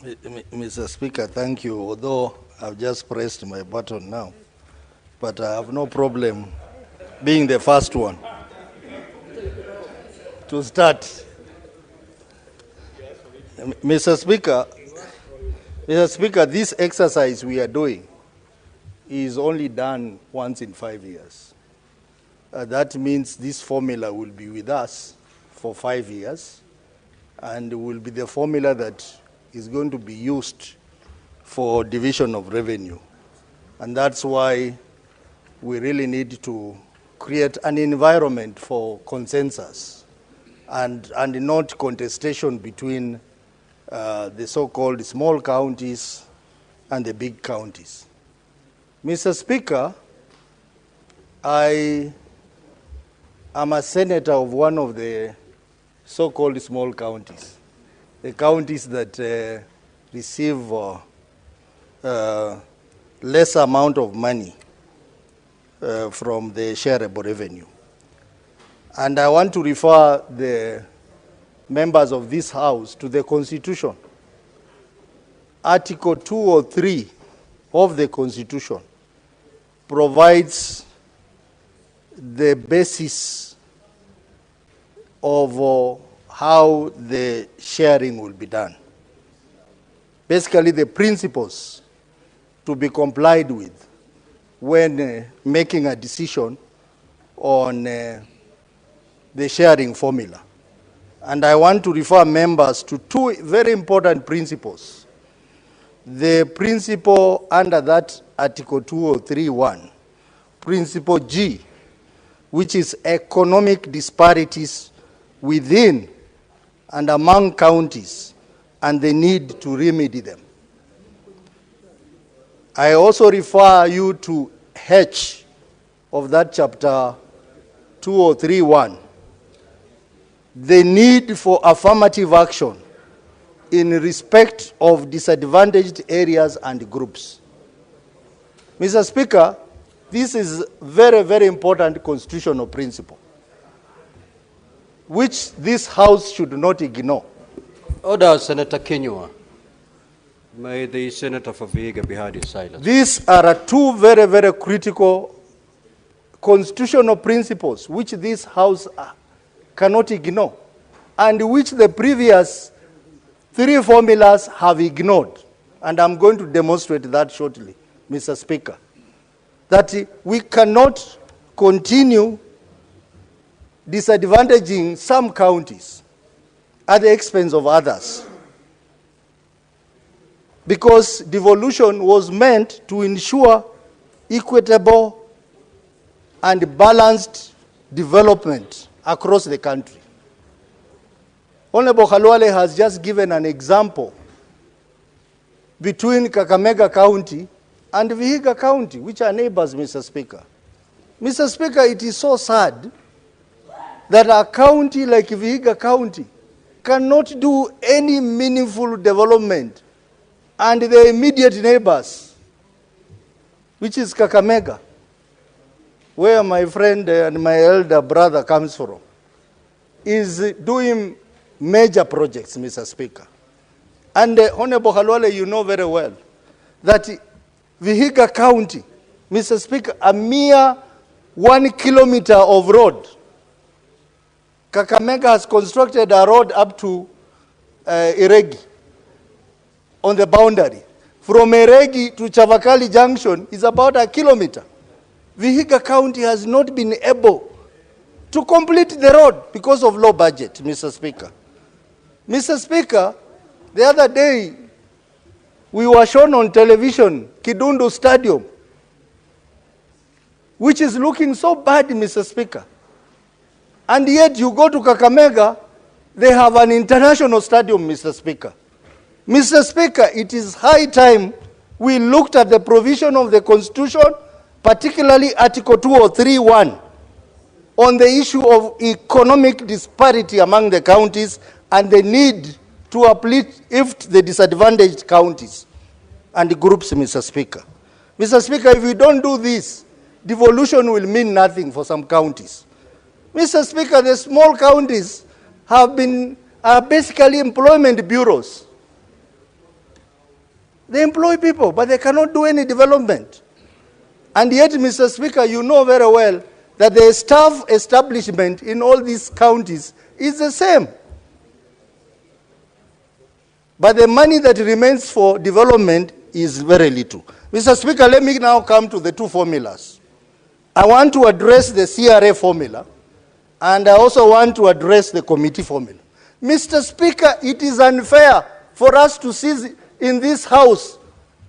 Mr. Speaker, thank you. Although I've just pressed my button now, but I have no problem being the first one to start. Mr. Speaker, this exercise we are doing is only done once in 5 years. That means this formula will be with us for 5 years, and will be the formula that is going to be used for division of revenue. And that's why we really need to create an environment for consensus and not contestation between the so-called small counties and the big counties. Mr. Speaker, I am a senator of one of the so-called small counties, the counties that receive less amount of money from the shareable revenue. And I want to refer the members of this House to the Constitution. Article 203 of the Constitution provides the basis of how the sharing will be done. Basically, the principles to be complied with when making a decision on the sharing formula. And I want to refer members to two very important principles. The principle under that Article 203(1), Principle G, which is economic disparities within and among counties and the need to remedy them. I also refer you to H of that chapter 203(1), the need for affirmative action in respect of disadvantaged areas and groups. Mr. Speaker, this is very, very important constitutional principle, which this House should not ignore. Order, Senator Kinyua. May the Senator for Vihiga be heard in silence. These are two very, very critical constitutional principles which this House cannot ignore, and which the previous three formulas have ignored. And I'm going to demonstrate that shortly, Mr. Speaker. That we cannot continue disadvantaging some counties at the expense of others. Because devolution was meant to ensure equitable and balanced development across the country. Honorable Khalwale has just given an example between Kakamega County and Vihiga County, which are neighbors, Mr. Speaker. Mr. Speaker, it is so sad that a county like Vihiga County cannot do any meaningful development, and the immediate neighbors, which is Kakamega, where my friend and my elder brother comes from, is doing major projects, Mr. Speaker. And Honorable Khalwale, you know very well that Vihiga County, Mr. Speaker, a mere 1 kilometer of road. Kakamega has constructed a road up to Iregi on the boundary. From Iregi to Chavakali Junction is about 1 kilometer. Vihiga County has not been able to complete the road because of low budget, Mr. Speaker. Mr. Speaker, the other day, we were shown on television, Kidundu Stadium, which is looking so bad, Mr. Speaker. And yet you go to Kakamega, they have an international stadium, Mr. Speaker. Mr. Speaker, it is high time we looked at the provision of the Constitution, particularly Article 203(1), on the issue of economic disparity among the counties and the need to uplift the disadvantaged counties and groups, Mr. Speaker. Mr. Speaker, if we don't do this, devolution will mean nothing for some counties. Mr. Speaker, the small counties are basically employment bureaus. They employ people, but they cannot do any development. And yet, Mr. Speaker, you know very well that the staff establishment in all these counties is the same. But the money that remains for development is very little. Mr. Speaker, let me now come to the two formulas. I want to address the CRA formula, and I also want to address the committee formula. Mr. Speaker, it is unfair for us to see in this House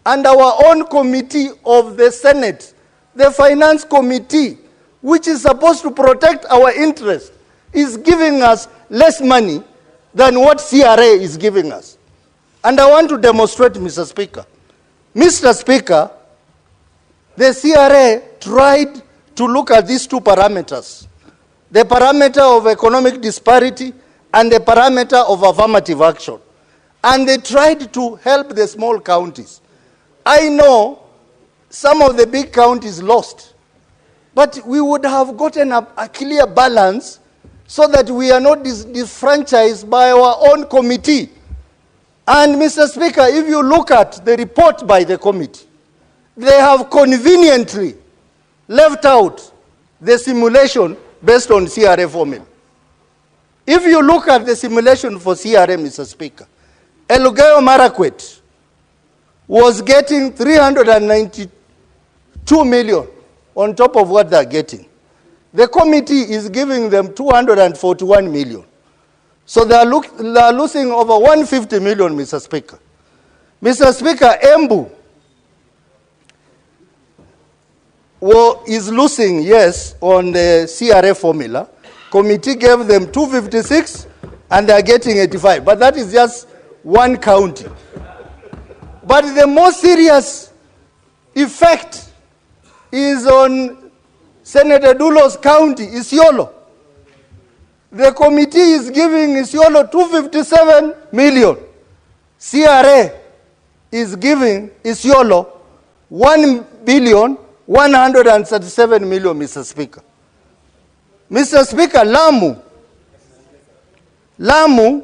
and our own committee of the Senate, the Finance Committee, which is supposed to protect our interest, is giving us less money than what CRA is giving us. And I want to demonstrate, Mr. Speaker. Mr. Speaker, the CRA tried to look at these two parameters, the parameter of economic disparity and the parameter of affirmative action. And they tried to help the small counties. I know some of the big counties lost, but we would have gotten a clear balance so that we are not disfranchised by our own committee. And Mr. Speaker, if you look at the report by the committee, they have conveniently left out the simulation based on CRA formula. If you look at the simulation for CRA, Mr. Speaker, Elgeyo Marakwet was getting 392 million on top of what they're getting. The committee is giving them 241 million. So they are losing over 150 million, Mr. Speaker. Mr. Speaker, Embu is losing, yes, on the CRA formula. Committee gave them 256 and they are getting 85. But that is just one county. But the most serious effect is on Senator Dulo's county, Isiolo. The committee is giving Isiolo 257 million. CRA is giving Isiolo 1,137 million, Mr. Speaker. Mr. Speaker, Lamu,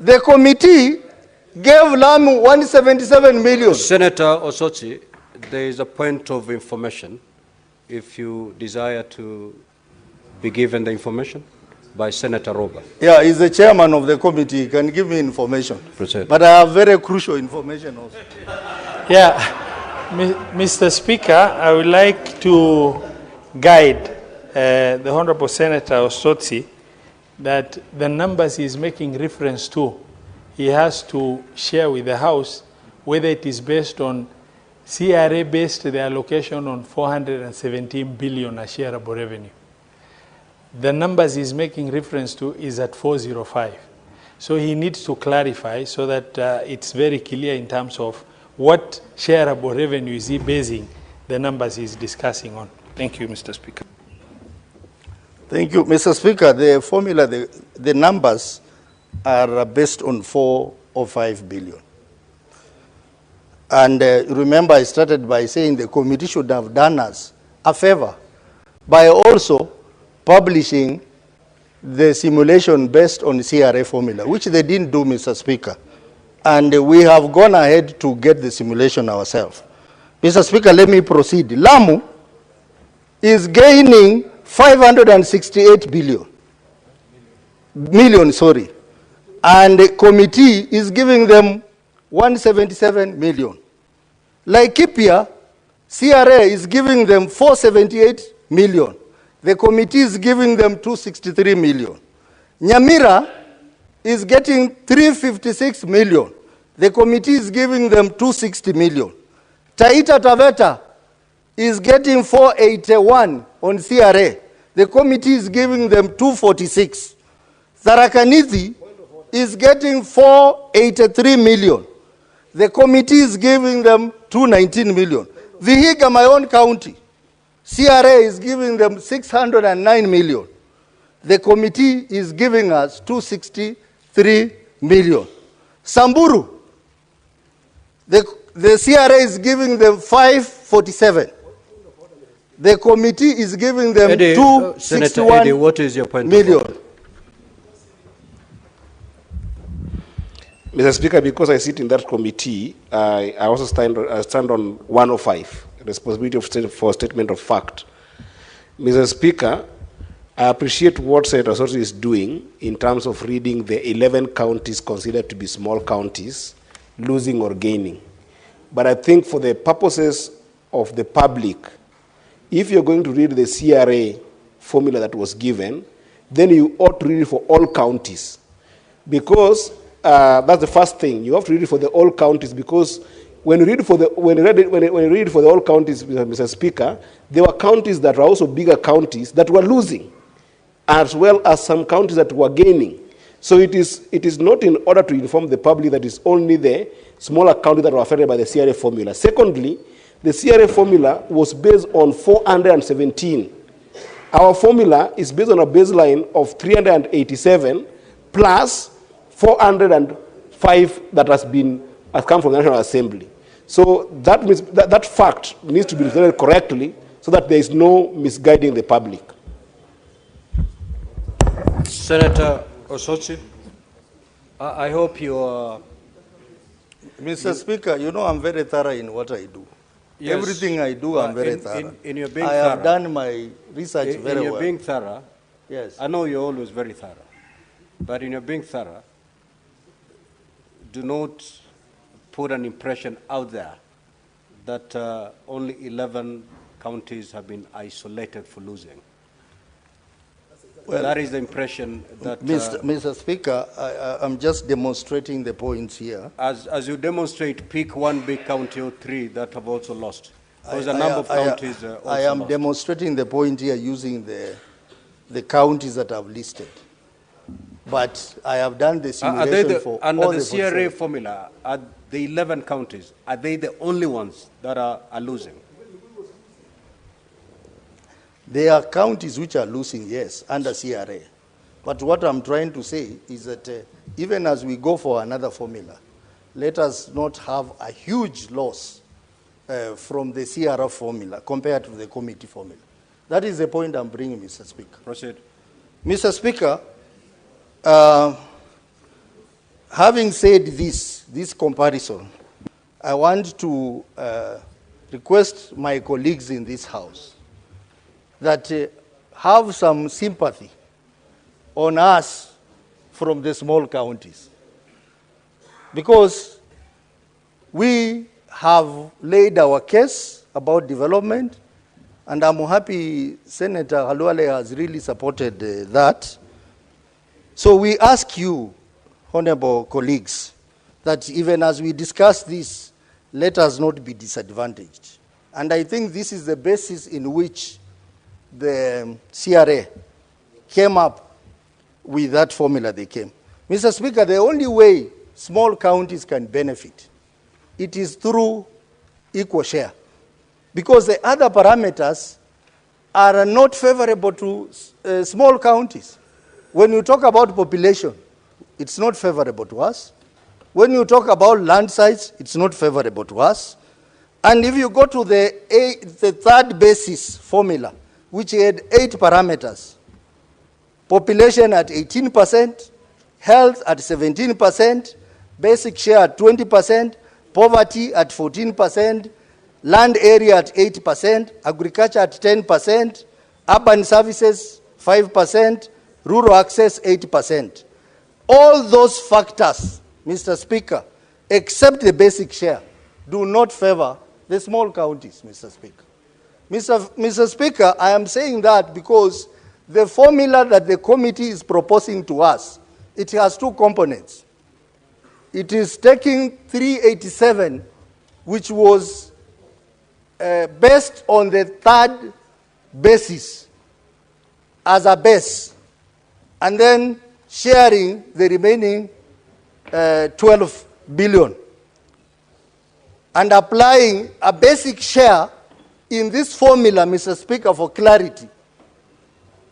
the committee gave Lamu 177 million. Sen.Osotsi, there is a point of information. If you desire to be given the information by Senator Roba. Yeah, he's the chairman of the committee. He can give me information. Proceed. But I have very crucial information also. Yeah, Mr. Speaker, I would like to guide the Honorable Senator Osotsi that the numbers he is making reference to, he has to share with the House whether it is based on CRA based the allocation on 417 billion as shareable revenue. The numbers he's making reference to is at 405. So he needs to clarify so that it's very clear in terms of what shareable revenue is he basing the numbers he's discussing on. Thank you, Mr. Speaker. Thank you, Mr. Speaker. The formula, the numbers are based on 4 or 5 billion. And remember, I started by saying the committee should have done us a favor by also publishing the simulation based on CRA formula, which they didn't do, Mr. Speaker. And we have gone ahead to get the simulation ourselves. Mr. Speaker, let me proceed. Lamu is gaining 568 million, and the committee is giving them 177 million. Laikipia, CRA is giving them 478 million. The committee is giving them 263 million. Nyamira is getting 356 million. The committee is giving them 260 million. Taita Taveta is getting 481 on CRA. The committee is giving them 246. Tharakanithi is getting 483 million. The committee is giving them 219 million. Vihiga, my own county, CRA is giving them 609 million. The committee is giving us 263 million. Samburu, the CRA is giving them 547. The committee is giving them Eddie, 261 Senator Eddie, what is your point million. Mr. Speaker, because I sit in that committee, I also stand on 105, responsibility for statement of fact. Mr. Speaker, I appreciate what Sen.Osotsi is doing in terms of reading the 11 counties considered to be small counties, losing or gaining. But I think for the purposes of the public, if you're going to read the CRA formula that was given, then you ought to read it for all counties. Because that's the first thing. You have to read it for the all counties, because when you read for the all counties, Mr. Speaker, there were counties that were also bigger counties that were losing, as well as some counties that were gaining. So it is not in order to inform the public that it's only the smaller counties that were affected by the CRA formula. Secondly, the CRA formula was based on 417. Our formula is based on a baseline of 387 plus 405 that has come from the National Assembly. So that means that fact needs to be presented correctly so that there is no misguiding the public. Senator Osotsi, I hope you are... Mr. Speaker, you know I'm very thorough in what I do. Yes. Everything I do, I'm very thorough. In your being I thorough, have done my research very well. In your being thorough, yes. I know you're always very thorough, but in your being thorough, do not put an impression out there that only 11 counties have been isolated for losing. Well, that is the impression that... Mr. Speaker, I'm just demonstrating the points here. As you demonstrate, pick one big county or three that have also lost. There's a number of counties also I am lost. demonstrating the point here using the counties that I've listed. But I have done the simulation for under all the CRA 47. formula, are the 11 counties, are they the only ones that are losing? There are counties which are losing, yes, under CRA. But what I'm trying to say is that even as we go for another formula, let us not have a huge loss from the CRA formula compared to the committee formula. That is the point I'm bringing, Mr. Speaker. Proceed. Mr. Speaker, having said this comparison, I want to request my colleagues in this House that have some sympathy on us from the small counties. Because we have laid our case about development, and I'm happy Senator Halwale has really supported that. So we ask you, honorable colleagues, that even as we discuss this, let us not be disadvantaged. And I think this is the basis in which the CRA came up with that formula they came. Mr. Speaker, the only way small counties can benefit, it is through equal share. Because the other parameters are not favorable to small counties. When you talk about population, it's not favorable to us. When you talk about land size, it's not favorable to us. And if you go to the third basis formula, which had 8 parameters, population at 18%, health at 17%, basic share at 20%, poverty at 14%, land area at 8%, agriculture at 10%, urban services 5%, rural access 8%. All those factors, Mr. Speaker, except the basic share, do not favor the small counties, Mr. Speaker. Mr. Speaker, I am saying that because the formula that the committee is proposing to us, it has 2 components. It is taking 387, which was based on the third basis as a base, and then sharing the remaining 12 billion, and applying a basic share in this formula, Mr. Speaker, for clarity.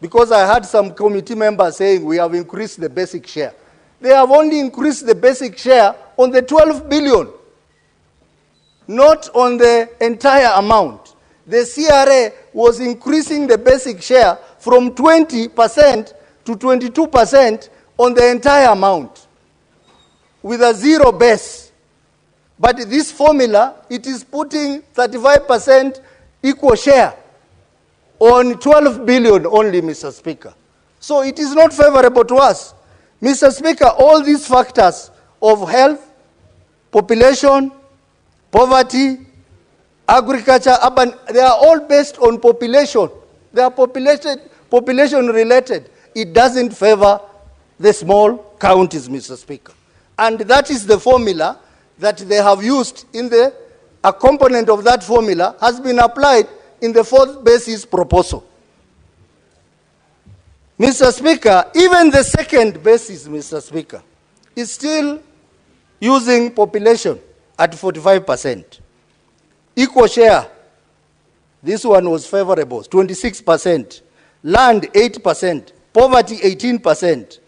Because I had some committee members saying we have increased the basic share. They have only increased the basic share on the 12 billion, not on the entire amount. The CRA was increasing the basic share from 20% to 22% on the entire amount. with a zero base. But this formula, it is putting 35% equal share on 12 billion only, Mr. Speaker. So it is not favorable to us. Mr. Speaker, all these factors of health, population, poverty, agriculture, urban, they are all based on population. They are population related. It doesn't favor the small counties, Mr. Speaker. And that is the formula that they have used in a component of that formula has been applied in the fourth basis proposal. Mr. Speaker, even the second basis, Mr. Speaker, is still using population at 45%. Equal share, this one was favorable, 26%. Land, 8%. Poverty, 18%.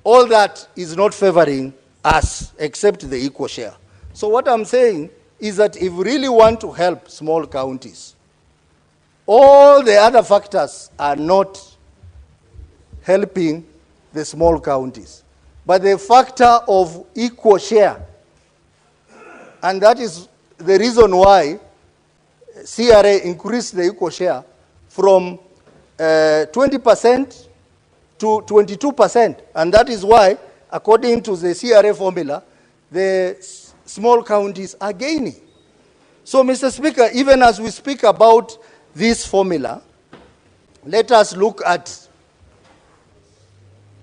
All that is not favoring us, except the equal share. So what I'm saying is that if we really want to help small counties, all the other factors are not helping the small counties. But the factor of equal share, and that is the reason why CRA increased the equal share from 20% to 22%. And that is why, according to the CRA formula, the small counties are gaining. So, Mr. Speaker, even as we speak about this formula, let us look at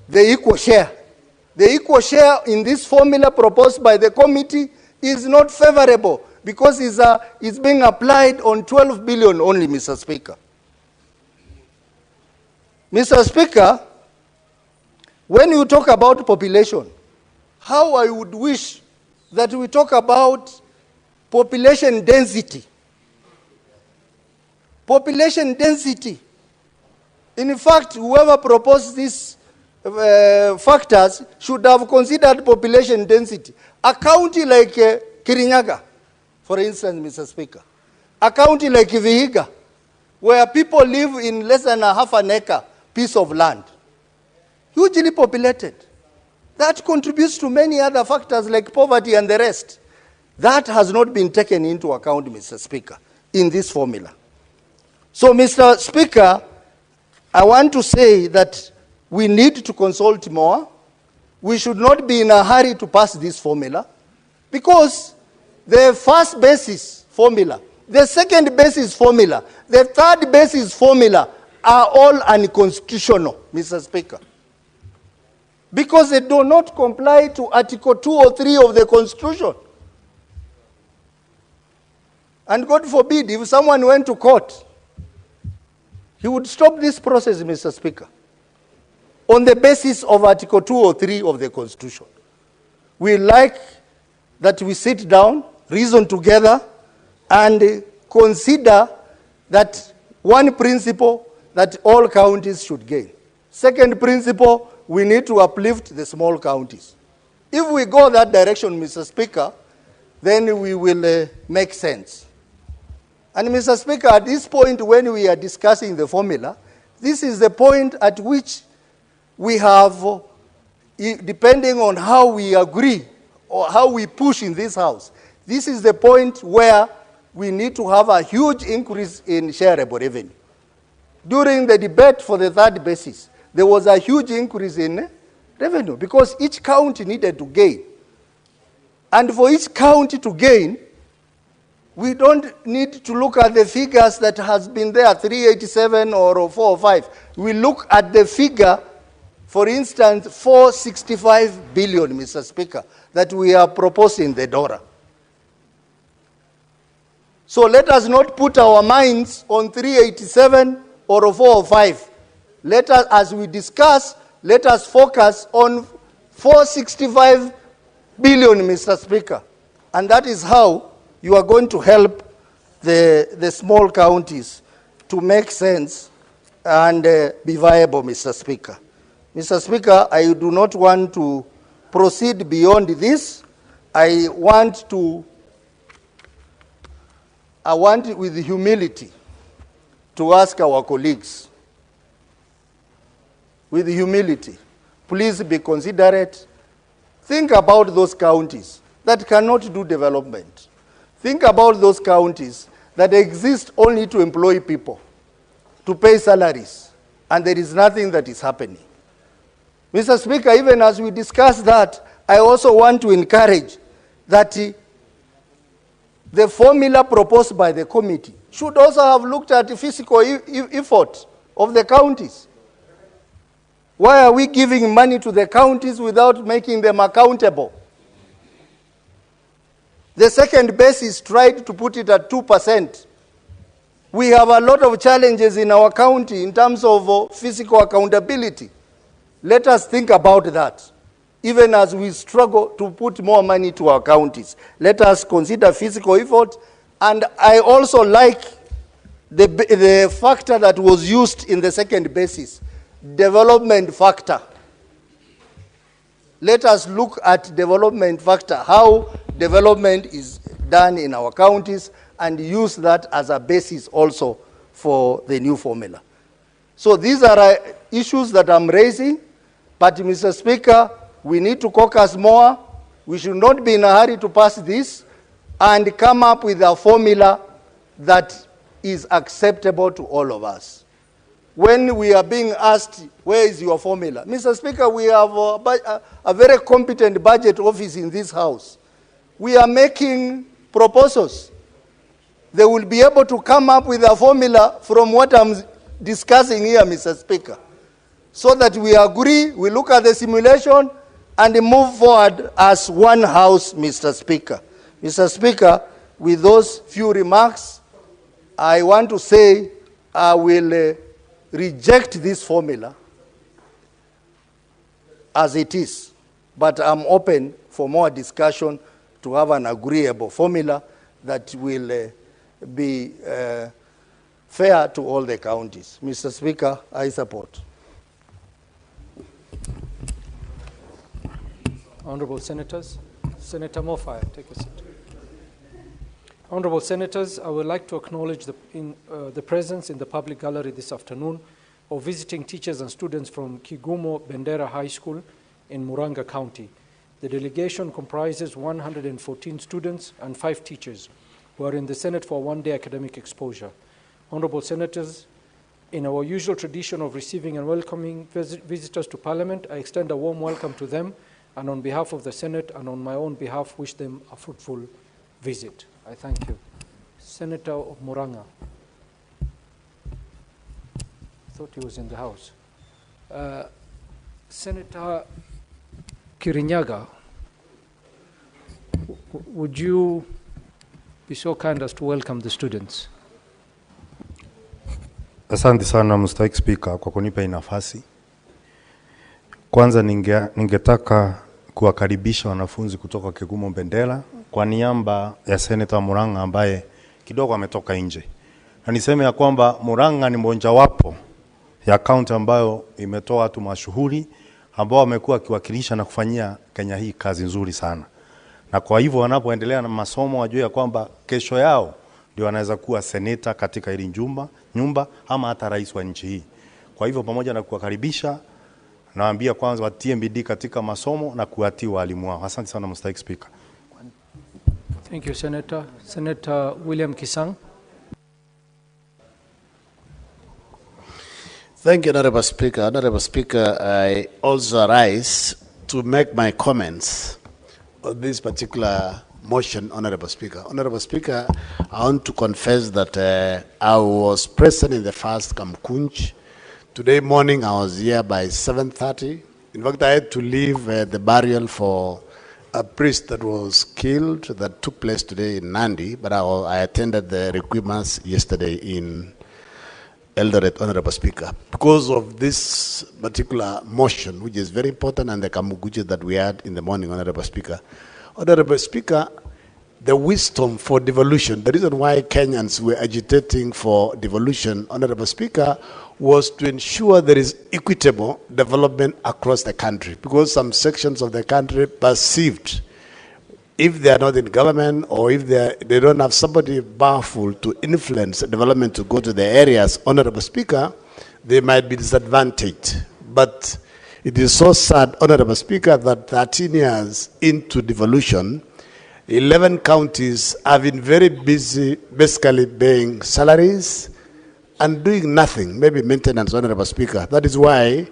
the equal share. The equal share in this formula proposed by the committee is not favorable because it's being applied on 12 billion only, Mr. Speaker. Mr. Speaker, when you talk about population, how I would wish that we talk about population density. Population density. In fact, whoever proposed these factors should have considered population density. A county like Kirinyaga, for instance, Mr. Speaker, a county like Vihiga, where people live in less than a half an acre piece of land, hugely populated. That contributes to many other factors like poverty and the rest. That has not been taken into account, Mr. Speaker, in this formula. So, Mr. Speaker, I want to say that we need to consult more. We should not be in a hurry to pass this formula because the first basis formula, the second basis formula, the third basis formula are all unconstitutional, Mr. Speaker, because they do not comply to Article 2 or 3 of the Constitution. And God forbid, if someone went to court, he would stop this process, Mr. Speaker, on the basis of Article 2 or 3 of the Constitution. We like that we sit down, reason together, and consider that one principle that all counties should gain. Second principle, we need to uplift the small counties. If we go that direction, Mr. Speaker, then we will make sense. And Mr. Speaker, at this point when we are discussing the formula, this is the point at which we have, depending on how we agree or how we push in this House, this is the point where we need to have a huge increase in shareable revenue. During the debate for the third basis, there was a huge increase in revenue because each county needed to gain. And for each county to gain, we don't need to look at the figures that has been there, 387 or 405. We look at the figure, for instance, 465 billion, Mr. Speaker, that we are proposing the DORA. So let us not put our minds on 387 or 405. Let us, as we discuss, let us focus on 465 billion, Mr. Speaker. And that is how you are going to help the small counties to make sense and be viable, Mr. Speaker. Mr. Speaker, I do not want to proceed beyond this. I want with humility to ask our colleagues, with humility, please be considerate Think about those counties that cannot do development. Think about those counties that exist only to employ people, to pay salaries, and there is nothing that is happening. Mr. Speaker, even as we discuss that, I also want to encourage that the formula proposed by the committee should also have looked at the physical effort of the counties. Why are we giving money to the counties without making them accountable? The second base is tried to put it at 2%. We have a lot of challenges in our county in terms of physical accountability. Let us think about that. Even as we struggle to put more money to our counties, let us consider physical effort. And I also like the factor that was used in the second basis, development factor. Let us look at development factor, how development is done in our counties, and use that as a basis also for the new formula. So these are issues that I'm raising, but Mr. Speaker, we need to caucus more. We should not be in a hurry to pass this and come up with a formula that is acceptable to all of us. When we are being asked, where is your formula? Mr. Speaker, we have a very competent budget office in this House. We are making proposals. They will be able to come up with a formula from what I'm discussing here, Mr. Speaker, so that we agree, we look at the simulation, and move forward as one House, Mr. Speaker. Mr. Speaker, with those few remarks, I want to say I will reject this formula as it is, but I'm open for more discussion to have an agreeable formula that will be fair to all the counties. Mr. Speaker, I support. Honorable Senators. Senator Mofai, take a seat. Honorable Senators, I would like to acknowledge the presence in the public gallery this afternoon of visiting teachers and students from Kigumo Bendera High School in Muranga County. The delegation comprises 114 students and 5 teachers who are in the Senate for a one-day academic exposure. Honorable Senators, in our usual tradition of receiving and welcoming visitors to Parliament, I extend a warm welcome to them, and on behalf of the Senate and on my own behalf, wish them a fruitful visit. I thank you. Senator of Muranga. Thought he was in the House. Senator Kirinyaga, would you be so kind as to welcome the students? Asante sana Mr. Speaker kwa kunipa nafasi. Kwanza ningetaka kuwakaribisha wanafunzi kutoka Kigumo Bendera kwa niaba ya Senator Muranga ambaye kidogo ametoka nje. Na niseme ya kwamba Muranga ni mojawapo ya kaunti ambayo imetoa watu mashuhuri ambao wamekuwa kiwakilisha na kufanyia Kenya hii kazi nzuri sana. Na kwa hivyo wanapoendelea na masomo wajue ya kwamba kesho yao ndio wanaweza kuwa seneta katika hili nyumba ama hata rais wa nchi hii. Kwa hivyo pamoja na kuwakaribisha, nawaambia kwanza watie bidii katika masomo na kuwatii walimu wao. Asante sana Mr. Speaker. Thank you, Senator. Senator William Kisang. Thank you, Honorable Speaker. Honorable Speaker, I also rise to make my comments on this particular motion, Honorable Speaker. Honorable Speaker, I want to confess that I was present in the first Kamkunj. Today morning, I was here by 7:30. In fact, I had to leave the burial for a priest that was killed that took place today in Nandi, but I attended the requirements yesterday in Eldoret, Honorable Speaker. Because of this particular motion, which is very important, and the Kamuguji that we had in the morning, Honorable Speaker. Honorable Speaker, the wisdom for devolution, the reason why Kenyans were agitating for devolution, Honorable Speaker, was to ensure there is equitable development across the country, because some sections of the country perceived, if they are not in government or if they don't have somebody powerful to influence development to go to the areas, Honorable Speaker, they might be disadvantaged. But It is so sad, Honorable Speaker, that 13 years into devolution, 11 counties have been very busy basically paying salaries and doing nothing, maybe maintenance, Honorable Speaker. That is why,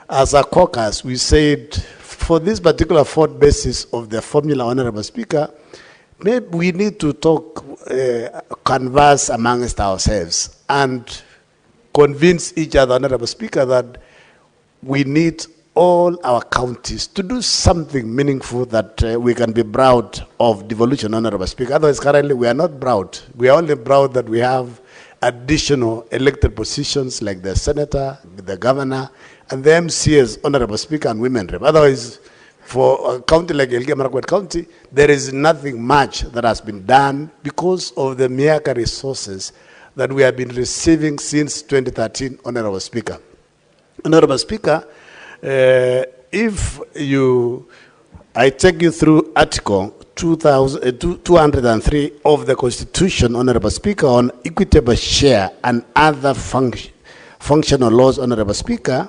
as a caucus, we said, for this particular fourth basis of the formula, Honorable Speaker, maybe we need to talk, converse amongst ourselves and convince each other, Honorable Speaker, that we need all our counties to do something meaningful that we can be proud of devolution, Honorable Speaker. Otherwise, currently, we are not proud. We are only proud that we have additional elected positions like the senator, the governor, and the MCAs, Honorable Speaker, and women rep. Otherwise, for a county like Elgeyo Marakwet County, there is nothing much that has been done because of the Miaka resources that we have been receiving since 2013, Honorable Speaker. Honorable Speaker, I take you through Article 203 of the Constitution, Honorable Speaker, on equitable share and other functional laws, Honorable Speaker.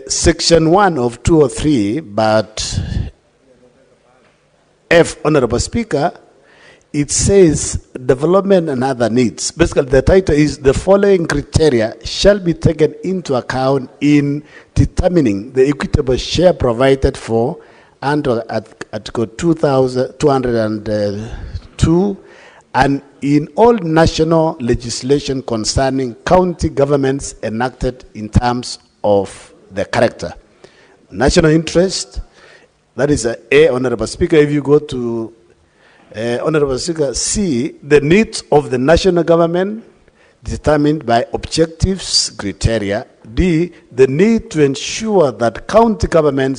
Section 1 of 203, but F, Honorable Speaker, it says development and other needs. Basically, the title is the following criteria shall be taken into account in determining the equitable share provided for under Article 202 and in all national legislation concerning county governments enacted in terms of the character. National interest, that is A, Honorable Speaker. If you go to Honorable Speaker, C, the needs of the national government determined by objectives, criteria. D, the need to ensure that county governments